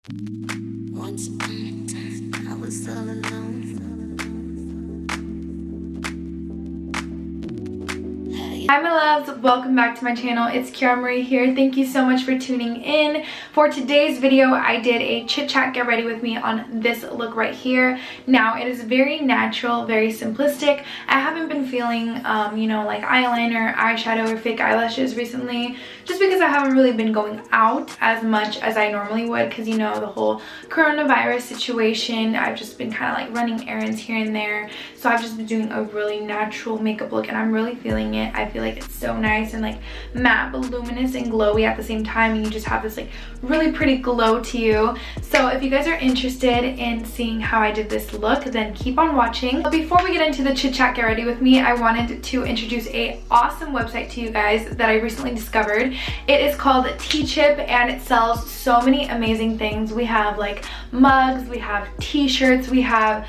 Once upon a time, I was all alone. Hi my loves, welcome back to my channel. It's Kiara Marie here. Thank you so much for tuning in. For today's video, I did a chit chat get ready with me on this look right here. Now it is very natural, very simplistic. I haven't been feeling, like eyeliner, eyeshadow, or fake eyelashes recently, just because I haven't really been going out as much as I normally would, because the whole coronavirus situation. I've just been kind of like running errands here and there, so I've just been doing a really natural makeup look and I'm really feeling it. I feel like it's so nice and like matte, but luminous and glowy at the same time, and you just have this like really pretty glow to you. So if you guys are interested in seeing how I did this look, then keep on watching. But before we get into the chit chat get ready with me, I wanted to introduce a awesome website to you guys that I recently discovered. It is called TeeChip and it sells so many amazing things. We have like mugs, we have t-shirts, we have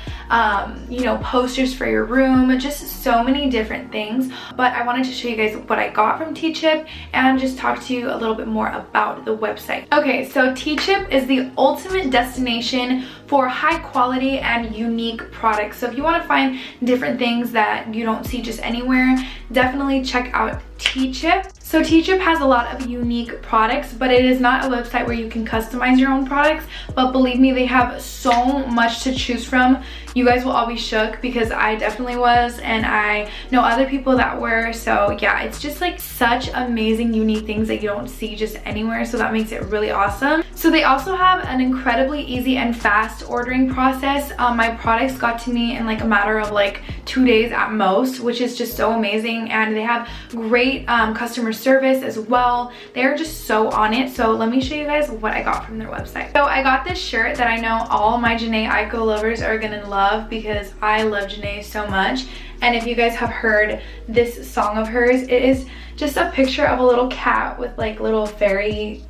posters for your room, just so many different things. But I wanted to show you guys what I got from TeeChip and just talk to you a little bit more about the website. Okay, so TeeChip is the ultimate destination for high quality and unique products. So if you want to find different things that you don't see just anywhere, definitely check out TeeChip. So TeeChip has a lot of unique products, but it is not a website where you can customize your own products. But believe me, they have so much to choose from. You guys will all be shook, because I definitely was, and I know other people that were. So yeah, it's just like such amazing, unique things that you don't see just anywhere. So that makes it really awesome. So they also have an incredibly easy and fast ordering process. My products got to me in like a matter of like 2 days at most, which is just so amazing. And they have great customer service as well. They're just so on it. So let me show you guys what I got from their website. So I got this shirt that I know all my Jhené Aiko lovers are gonna love, because I love Jhené so much. And if you guys have heard this song of hers, it is just a picture of a little cat with like little fairy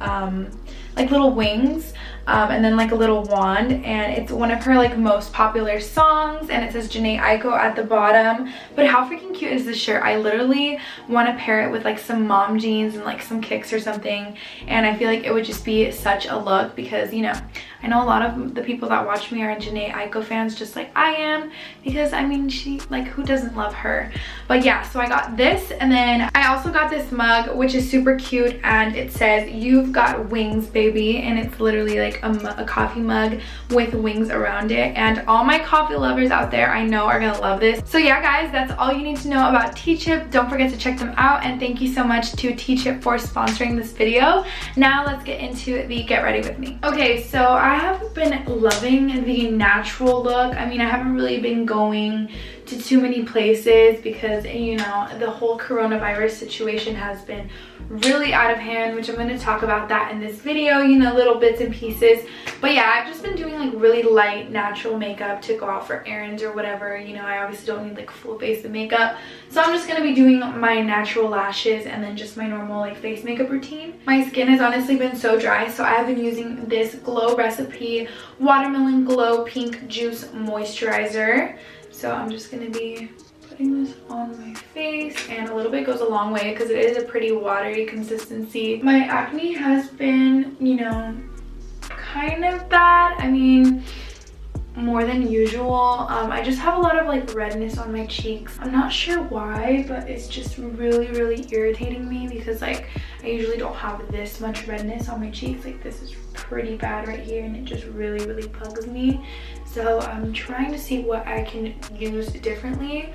like little wings, and then like a little wand, and it's one of her like most popular songs, and it says Jhené Aiko at the bottom. But how freaking cute is this shirt? I literally want to pair it with like some mom jeans and like some kicks or something, and I feel like it would just be such a look, because I know a lot of the people that watch me are Jhené Aiko fans, just like I am, because I mean, she, like, who doesn't love her? But yeah, so I got this, and then I also got this mug, which is super cute, and it says "You've got wings, baby," and it's literally like a coffee mug with wings around it. And all my coffee lovers out there, I know, are gonna love this. So yeah guys, that's all you need to know about TeeChip. Don't forget to check them out, and thank you so much to TeeChip for sponsoring this video. Now let's get into the get ready with me. Okay, so I have been loving the natural look. I mean, I haven't really been going to too many places because the whole coronavirus situation has been really out of hand, which I'm going to talk about that in this video, little bits and pieces. But yeah, I've just been doing like really light natural makeup to go out for errands or whatever. I obviously don't need like full face of makeup, so I'm just going to be doing my natural lashes and then just my normal like face makeup routine. My skin has honestly been so dry, so I have been using this Glow Recipe Watermelon Glow Pink Juice Moisturizer. So I'm just going to be putting this on my face, and a little bit goes a long way because it is a pretty watery consistency. My acne has been, kind of bad. I mean, more than usual. I just have a lot of like redness on my cheeks. I'm not sure why, but it's just really irritating me, because like I usually don't have this much redness on my cheeks. Like this is pretty bad right here, and it just really bugs me. So I'm trying to see what I can use differently.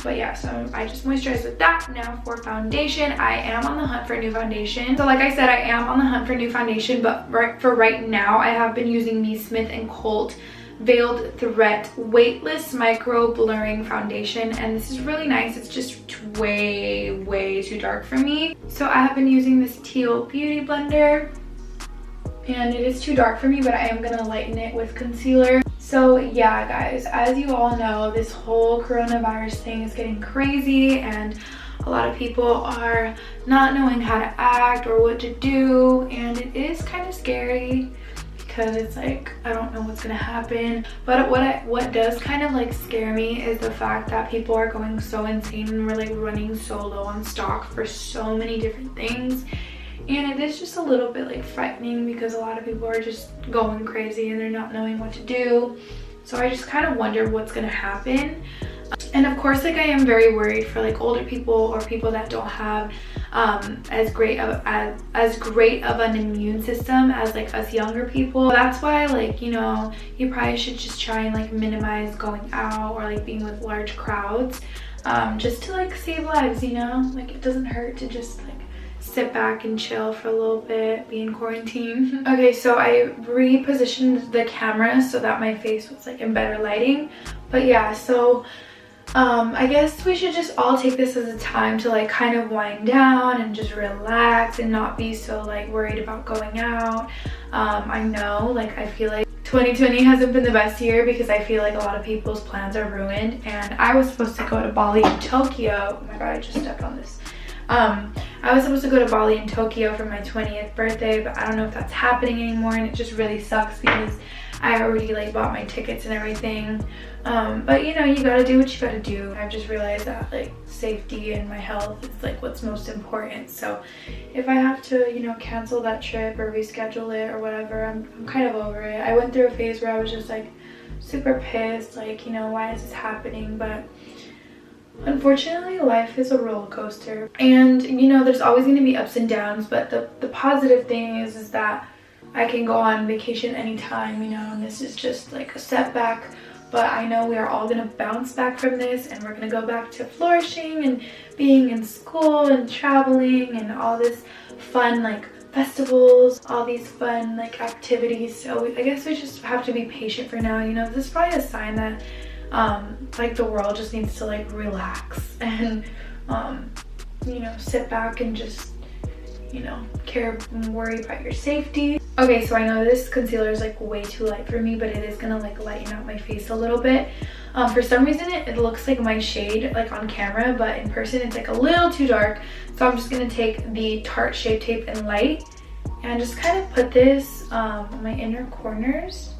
But yeah, so I just moisturize with that. Now for foundation, I am on the hunt for a new foundation. So like I said, I am on the hunt for a new foundation, but for right now, I have been using the Smith & Colt Veiled Threat Weightless Micro Blurring Foundation, and this is really nice. It's just way too dark for me. So I have been using this Teal Beauty Blender, and it is too dark for me, but I am gonna lighten it with concealer. So yeah guys, as you all know, this whole coronavirus thing is getting crazy, and a lot of people are not knowing how to act or what to do, and it is kind of scary, because it's like I don't know what's gonna happen. But what does kind of like scare me is the fact that people are going so insane, and we're like running so low on stock for so many different things. And it is just a little bit like frightening because a lot of people are just going crazy and they're not knowing what to do. So I just kind of wonder what's gonna happen. And of course, like I am very worried for like older people or people that don't have as great of an immune system as like us younger people. That's why, like, you know, you probably should just try and like minimize going out or like being with large crowds, just to like save lives, you know. Like it doesn't hurt to just like sit back and chill for a little bit, be in quarantine. Okay, so I repositioned the camera so that my face was like in better lighting. But yeah, so I guess we should just all take this as a time to like kind of wind down and just relax and not be so like worried about going out. I know, like, I feel like 2020 hasn't been the best year because I feel like a lot of people's plans are ruined, and I was supposed to go to Bali and Tokyo. Oh my god, I just stepped on this. I was supposed to go to Bali and Tokyo for my 20th birthday, but I don't know if that's happening anymore, and it just really sucks because I already like bought my tickets and everything. But you know, you gotta do what you gotta do. I've just realized that like safety and my health is like what's most important. So if I have to, you know, cancel that trip or reschedule it or whatever, I'm kind of over it. I went through a phase where I was just like super pissed, like, you know, why is this happening? But unfortunately, life is a roller coaster, and you know, there's always going to be ups and downs. But the positive thing is that I can go on vacation anytime, you know, and this is just like a setback. But I know we are all going to bounce back from this, and we're going to go back to flourishing and being in school and traveling and all this fun like festivals, all these fun like activities. So I guess we just have to be patient for now. You know, this is probably a sign that like the world just needs to like relax and you know, sit back and just, you know, care and worry about your safety. Okay, so I know this concealer is like way too light for me, but it is gonna like lighten up my face a little bit. For some reason it looks like my shade like on camera, but in person it's like a little too dark. So I'm just gonna take the Tarte Shape Tape in Light and just kind of put this on my inner corners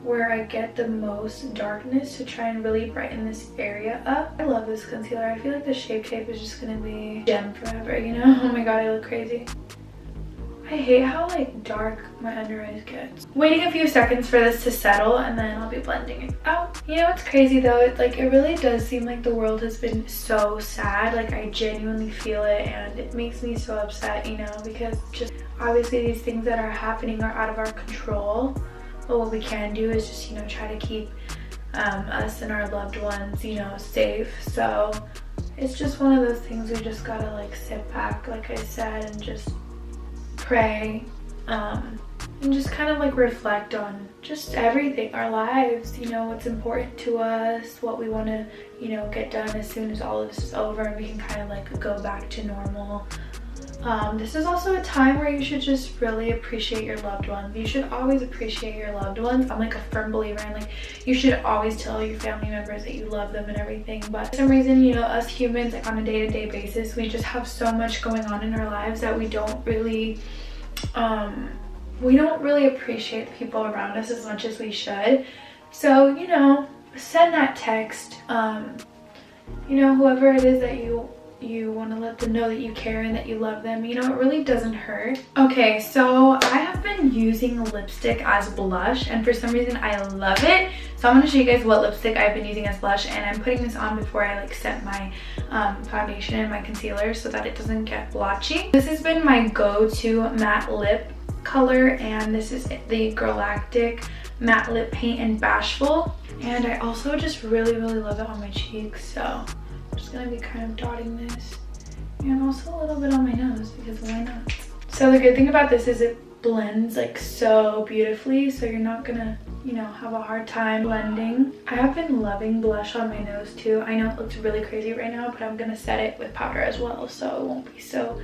where I get the most darkness to try and really brighten this area up. I love this concealer. I feel like the Shape Tape is just gonna be gem forever, you know? Oh my god, I look crazy. I hate how like dark my under eyes gets. Waiting a few seconds for this to settle, and then I'll be blending it out. You know, it's crazy though. It really does seem like the world has been so sad. Like I genuinely feel it, and it makes me so upset, you know, because just obviously these things that are happening are out of our control. But what we can do is just, you know, try to keep us and our loved ones, you know, safe. So it's just one of those things we just gotta like sit back, like I said, and just pray, and just kind of like reflect on just everything, our lives, you know, what's important to us, what we want to, you know, get done as soon as all of this is over and we can kind of like go back to normal. This is also a time where you should just really appreciate your loved ones. You should always appreciate your loved ones. I'm like a firm believer in like you should always tell your family members that you love them and everything. But for some reason, you know, us humans, like on a day-to-day basis, we just have so much going on in our lives that we don't really appreciate the people around us as much as we should. So, you know, send that text. You know, whoever it is that you want to let them know that you care and that you love them, you know, it really doesn't hurt. Okay, so I have been using lipstick as blush, and for some reason I love it. So I'm going to show you guys what lipstick I've been using as blush, and I'm putting this on before I like set my foundation and my concealer so that it doesn't get blotchy. This has been my go-to matte lip color, and this is the Galactic Matte Lip Paint in Bashful. And I also just really love it on my cheeks, so I'm just gonna be kind of dotting this, and also a little bit on my nose because why not? So the good thing about this is it blends like so beautifully, so you're not gonna, you know, have a hard time blending. I have been loving blush on my nose too. I know it looks really crazy right now, but I'm gonna set it with powder as well, so it won't be so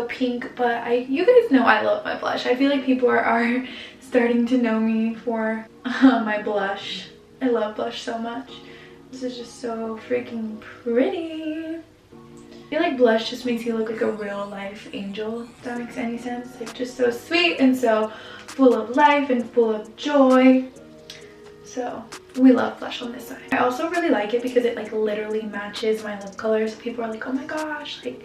pink. But you guys know I love my blush. I feel like people are starting to know me for my blush. I love blush so much. This is just so freaking pretty. I feel like blush just makes you look like a real life angel, if that makes any sense. Like just so sweet and so full of life and full of joy. So we love blush on this side. I also really like it because it like literally matches my lip color. So people are like, oh my gosh, like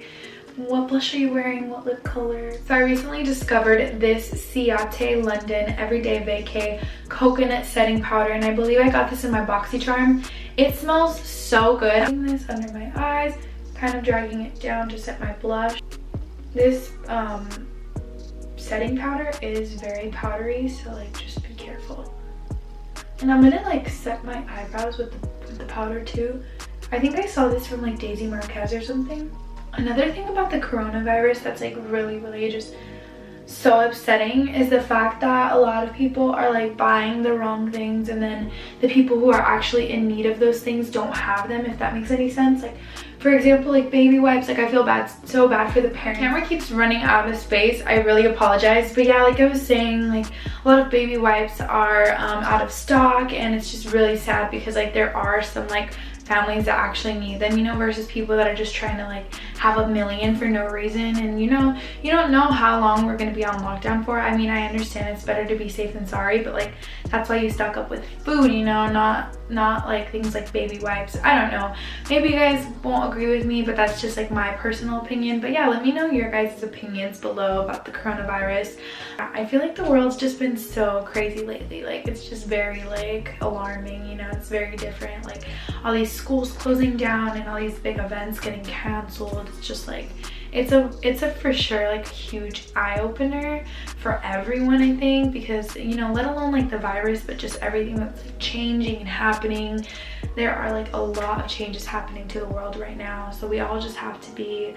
What blush are you wearing? What lip color? So I recently discovered this CHIT London Everyday Vacay Coconut Setting Powder, and I believe I got this in my BoxyCharm. It smells so good. I'm putting this under my eyes, kind of dragging it down to set my blush. This setting powder is very powdery, so like just be careful. And I'm gonna like set my eyebrows with the powder too. I think I saw this from like Daisy Marquez or something. Another thing about the coronavirus that's like really just so upsetting is the fact that a lot of people are like buying the wrong things, and then the people who are actually in need of those things don't have them, if that makes any sense. Like for example, like baby wipes, like I feel so bad for the parents. The camera keeps running out of space. I really apologize, but yeah, like I was saying, like a lot of baby wipes are out of stock, and it's just really sad because like there are some like families that actually need them, you know, versus people that are just trying to like have a million for no reason. And you know, you don't know how long we're going to be on lockdown for. I mean, I understand it's better to be safe than sorry, but like that's why you stock up with food, you know, not like things like baby wipes. I don't know, maybe you guys won't agree with me, but that's just like my personal opinion. But yeah, let me know your guys' opinions below about the coronavirus. I feel like the world's just been so crazy lately. Like it's just very like alarming, you know, it's very different. Like all these schools closing down and all these big events getting canceled. It's just like it's a for sure like huge eye-opener for everyone, I think, because you know, let alone like the virus, but just everything that's like changing and happening. There are like a lot of changes happening to the world right now, so we all just have to be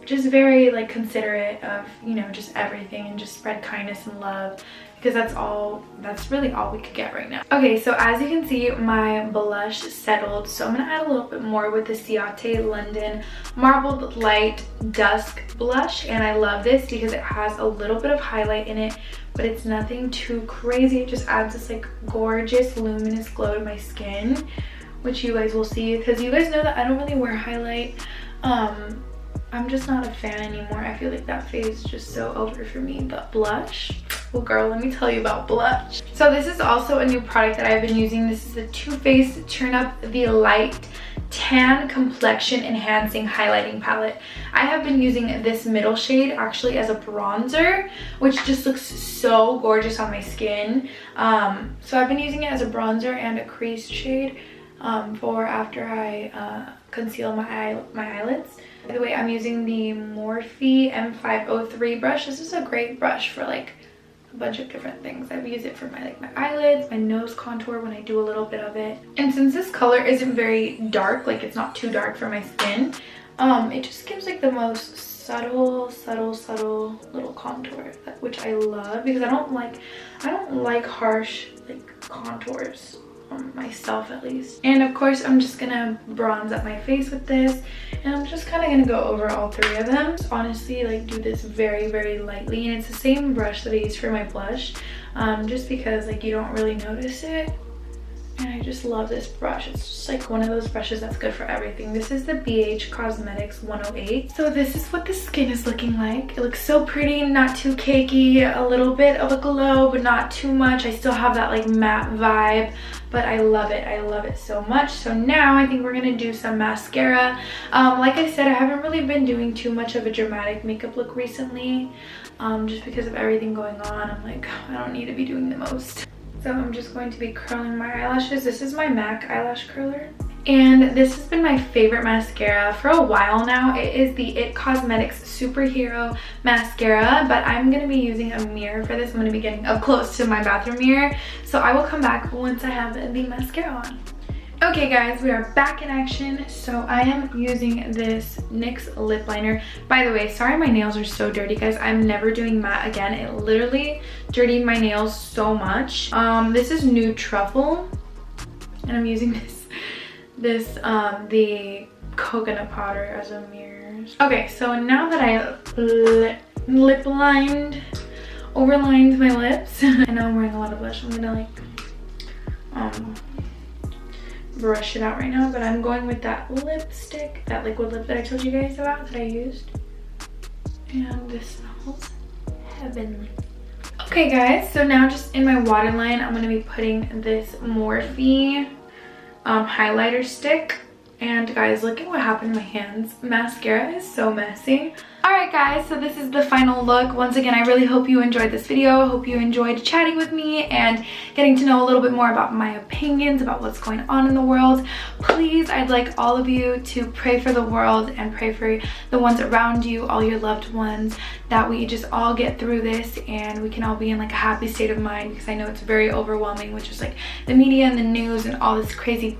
just very like considerate of, you know, just everything, and just spread kindness and love, because that's really all we could get right now. Okay, so as you can see, my blush settled, so I'm gonna add a little bit more with the CHIT London Marbled Light Dusk Blush. And I love this because it has a little bit of highlight in it, but it's nothing too crazy. It just adds this like gorgeous luminous glow to my skin, which you guys will see, because you guys know that I don't really wear highlight. I'm just not a fan anymore. I feel like that phase is just so over for me. But blush, well girl, let me tell you about blush. So this is also a new product that I've been using. This is the Too Faced Turn Up the Light Tan Complexion Enhancing Highlighting Palette. I have been using this middle shade actually as a bronzer, which just looks so gorgeous on my skin. So I've been using it as a bronzer and a crease shade for after I conceal my eyelids. By the way, I'm using the Morphe M503 brush. This is a great brush for like a bunch of different things. I've used it for my eyelids, my nose contour when I do a little bit of it. And since this color isn't very dark, like it's not too dark for my skin, it just gives like the most subtle little contour, which I love, because I don't like harsh like contours. Myself at least. And of course I'm just gonna bronze up my face with this, and I'm just kind of gonna go over all three of them. Just honestly like do this very lightly, and it's the same brush that I use for my blush, just because like you don't really notice it. And I just love this brush. It's just like one of those brushes that's good for everything. This is the BH Cosmetics 108. So this is what the skin is looking like. It looks so pretty, not too cakey, a little bit of a glow, but not too much. I still have that like matte vibe, but I love it. I love it so much. So now I think we're gonna do some mascara. Like I said, I haven't really been doing too much of a dramatic makeup look recently, just because of everything going on. I'm like, I don't need to be doing the most. So I'm just going to be curling my eyelashes. This is my MAC eyelash curler. And this has been my favorite mascara for a while now. It is the IT Cosmetics Superhero Mascara, but I'm going to be using a mirror for this. I'm going to be getting up close to my bathroom mirror. So I will come back once I have the mascara on. Okay guys, we are back in action. So I am using this NYX lip liner. By the way, sorry my nails are so dirty, guys. I'm never doing matte again. It literally dirtied my nails so much. This is Nude Truffle, and I'm using the coconut powder as a mirror. Okay, so now that I lip lined, overlined my lips, I know I'm wearing a lot of blush. I'm gonna like brush it out right now, but I'm going with that lipstick, that liquid lip that I told you guys about that I used, and this smells heavenly. Okay guys, so now just in my waterline I'm going to be putting this Morphe highlighter stick, And guys, look at what happened to my hands. Mascara is so messy. Alright guys, so this is the final look. Once again, I really hope you enjoyed this video. I hope you enjoyed chatting with me and getting to know a little bit more about my opinions about what's going on in the world. Please, I'd like all of you to pray for the world and pray for the ones around you, all your loved ones, that we just all get through this and we can all be in like a happy state of mind, because I know it's very overwhelming with just like the media and the news and all these crazy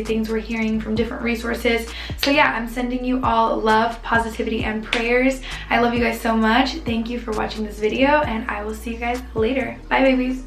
things we're hearing from different resources. So yeah, I'm sending you all love, positivity, and prayers. I love you guys so much. Thank you for watching this video, and I will see you guys later. Bye, babies.